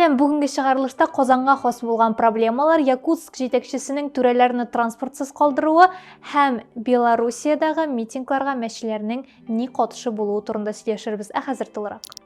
Мәсәлән, бүгінгі шығарылышта Қозанға хос болған проблемалар Якутск жетекшісінің түрелеріні транспортсыз қалдыруы һәм Белоруссиядағы митингларға мәшілерінің не қатышы болуы турында сөйлешербез. Хәзер тулырақ.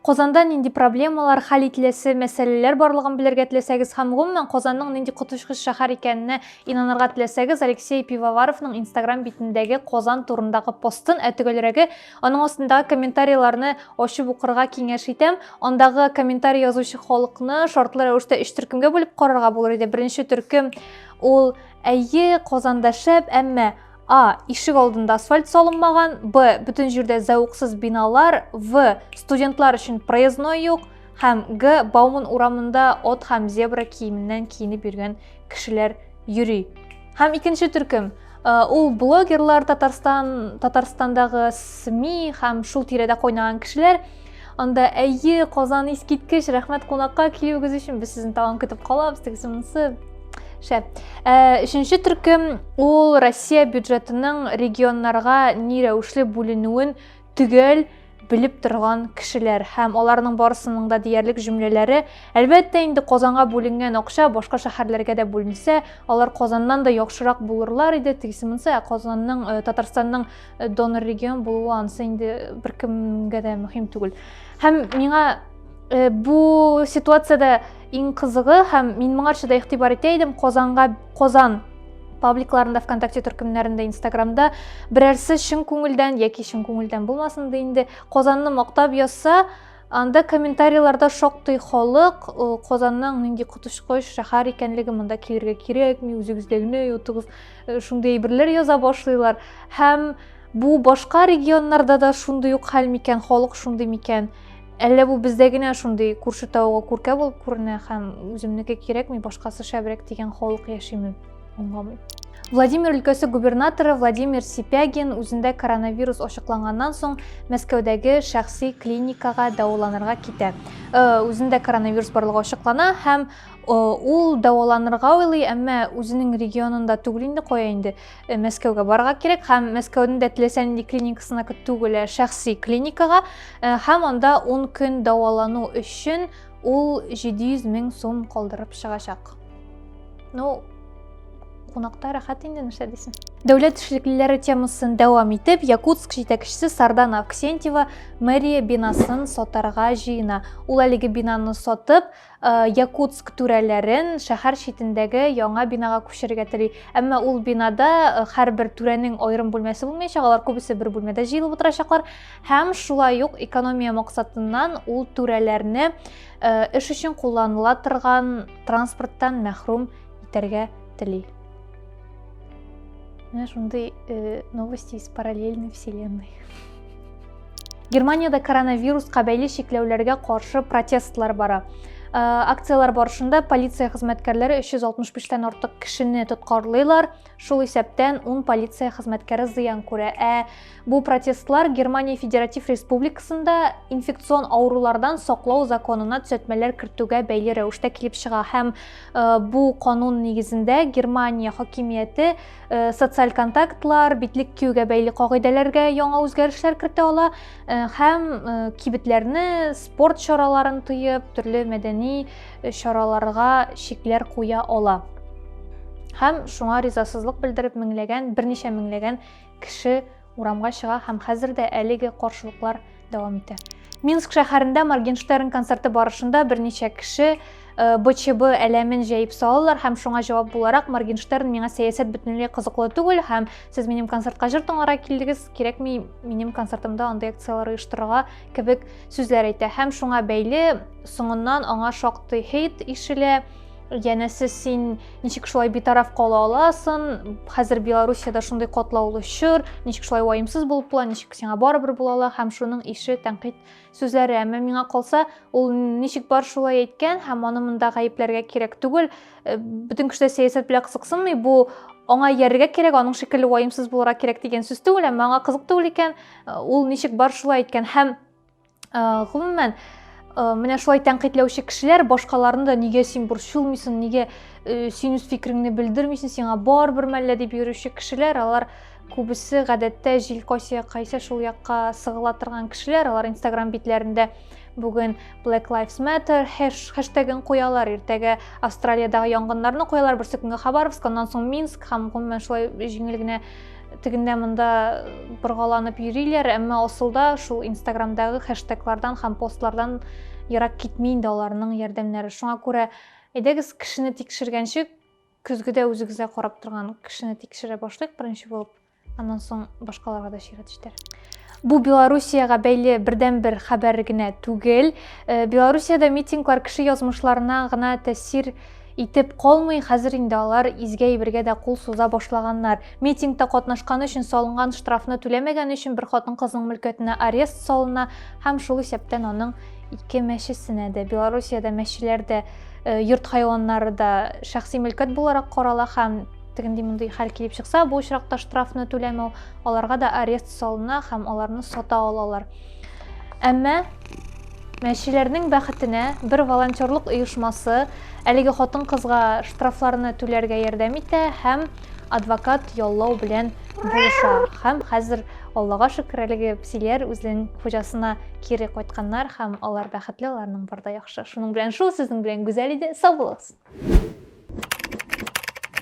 Қозанда нинди проблемалар, хәл ителәсе мәсьәләләр барлыгын белергә теләсәгез һәм гомумән Қозанның нинди котышкыч шәһәр икәненә инанырга теләсәгез, Алексей Пивоваровның Instagram битендәге Қозан турындагы постын әтүгәлрәге аның астындагы комментарийларны ачып укырга киңәш итәм. Андагы комментарий язучы халыкны шартлы рәвештә 3 төркемгә бүлеп карарга булыр иде. Беренче төркем ул әйе Қозанда шәп, әмма А. Ишек алдында асфальт салынмаган, Б. Бүтін җирдә зәвыксыз биналар, В. Студентлар өчен проездной юк, һәм Г. Бауман урамында от һәм зебра киеменнән киенеп йөргән кешеләр йөри. Һәм икенче төркем ул блогерлар, Татарстандагы СМИ һәм шул тирәдә кайнаган кешеләр. Анда әйе Казан искиткеч, рәхмәт кунакка килүегез өчен, без сезне тагын көтеп калабыз, тегесенсе. Шәп. Өченче төркем ул Россия бюджетының регионнарга ни рәвешле бүленүен түгел белеп торган кешеләр һәм аларның барысының да диярлек җөмләләре. Әлбәттә, инде Казанга бүленгән акча башка шәһәрләргә дә бүленсә, алар Казаннан да яхшырак булырлар иде. Тегесенсе, Казанның, Татарстанның донор регион булуы ансы инде беркемгә дә мөһим түгел. Һәм миңа бу ситуацияда иң кызыгы һәм мин моңарчы да игътибар итә идем, Казан пабликларында, ВКонтакте төркемнәрендә, Инстаграмда берәрсе чын күңелдән яки чын күңелдән булмасын да инде Казанны мактап язса, анда комментарийларда шактый халык Казанның нинди котышкыч шәһәр икәнлеге, монда килергә кирәкми, үзегездәгене ютыгыз, шундый әйберләр яза башлыйлар. Һәм бу башка регионнарда да шундый ук хәл микән, халык шундый микән? Әллә бу бездә генә шундый күрше тауга күркә булып күренә һәм үземнеке кирәкми, башкасы шәбрәк дигән халык яшиме? Аңламыйм. Владимир өлкәсе губернаторы Владимир Сипягин үзендә коронавирус ачыкланганнан соң Мәскәүдәге шәхси клиникага дәваланырга китә. Үзендә коронавирус барлыгы ачыклана һәм ул дәваланырга уйлый, әмма үзенең регионында түгел инде, кая инде Мәскәүгә барырга кирәк һәм Мәскәүнең дә теләсә нинди клиникасына түгел, шәхси клиникага һәм анда 10 көн дәвалану өчен ул 700 мең сум калдырып чыгачак. Кунакта рәхәт инде, нәрсә дисең. Дәүләт эшлеклеләре темасын дәвам итеп, Якутск җитәкчесе Сардан Авксентьева мэрия бинасын сатарга җыена. Ул әлеге бинаны сатып, Якутск түрәләрен шәһәр читендәге яңа бинага күчерергә тели. Әмма ул бинада һәрбер түрәнең аерым бүлмәсе булмаячак, алар күбесе бер бүлмәдә җыелып утырачаклар. Һәм шулай ук экономия максатыннан ул түрәләрне эш өчен кулланыла торган транспорттан мәхрүм итәргә тели. Шундай новости из параллельной вселенной. Германияда коронавирусқа бәйле шикләүләргә каршы протестлар бара. Акциялар барышында полиция хезмәткәрләре 365-тән артык кешене тоткарлыйлар. Шул исәптән 10 полиция хезмәткәре зыян күрә. Бу протестлар Германия Федератив Республикасында инфекцион аурулардан саклау законына төзәтмәләр кертүгә бәйле рәвештә килеп чыга. Һәм бу канун нигезендә Германия хакимияте социаль контактлар, битлек киюгә бәйле кагыйдәләргә яңа үзгәрешләр кертә ала һәм кибетләрне, спорт чараларын тыеп, төрле мәдәни чараларга шикләр куя ала. Һәм шуңа ризасызлык белдереп берничә меңләгән кеше урамга чыга һәм хәзердә әлеге каршылыклар дәвам итә. Минск шәһәрендә Моргенштерн концерты барышында берничә кеше БЧБ әләмен җәеп салалар һәм шуңа җавап буларак Моргенштерн миңа сәясәт бөтенләй кызыклы түгел һәм сез минем концертка җыр тыңларга килдегез, кирәкми минем концертымда андай акциялар оештырырга кебек сүзләр әйтә. Һәм шуңа бәйле соңыннан аңа шактый хейт ишелә. Янәсе син ничек шулай битараф кала аласың? Хәзер Белоруссиядә шундый катлаулы чор, ничек шулай ваемсыз булып була, ничек сиңа барыбер була ала һәм шуның ише тәнкыйть сүзләре. Әмма миңа калса, ул ничек бар шулай әйткән һәм аны монда гаепләргә кирәк түгел. Бүтән кеше сәясәт белән кызыксынмый, бу аңа ярырга кирәк, аның шикелле ваемсыз булырга кирәк дигән сүз түгел, әмма аңа кызык түгел икән, ул ничек бар шулай әйткән һәм гомумән менә шулай тәнкыйтьләүче кешеләр башкаларны да нигә син борчылмыйсың, нигә син үз фикереңне белдермисең, сиңа барыбер мәллә дип йөрүче кешеләр, алар күбесе гадәттә җил кайсы шул якка сыгыла торган кешеләр, алар Instagram битләрендә Бүген Black Lives Matter хэштегін қоялар, ертеге Австралиядағы янгыннарны қоялар, бір күнге Хабаровск, ондан соң Минск, һәм гомумән шулай җиңел генә тегендә монда боргаланып йөриләр, әмма асылда шул Инстаграмдагы хэштеглардан һәм постлардан ерак китми инде аларның ярдәмнәре. Шуңа күрә әйдәгез кешене тикшергәнче көзгедә үзегезгә карап торган кешене тикшерә башлыйк беренче булып, аннан соң башкаларга да шират җитәр. Бу Белоруссияга бәйле бердән-бер хәбәр генә түгел. Белоруссиядә митинглар кеше язмышларына гына тәэсир итеп калмый, хәзер инде алар изге әйбергә дә кул суза башлаганнар. Митингта катнашкан өчен салынган штрафны түләмәгән өчен бер хатын-кызның мөлкәтенә арест салына һәм шул исәптән аның 2 мәчесенә дә. Белоруссиядә мәчеләр дә, йорт хайваннары да шәхси мөлкәт буларак карала һәм тегенди мондый хәл килеп чыкса, бу очракта штрафны түләмәү аларга да арест салына һәм аларны сата алалар. Әмма мәчеләрнең бәхетенә бер волонтерлык оешмасы әлеге хатын-кызга штрафларны түләргә ярдәм итә һәм адвокат яллау белән булыша. Һәм хәзер Аллага шөкер, әлеге псиләр үзенең хуҗасына кире кайтканнар һәм алар бәхетле, аларның барда яхшы. Шуның белән шул сезнең белән гүзәл иде. Сау булыгыз.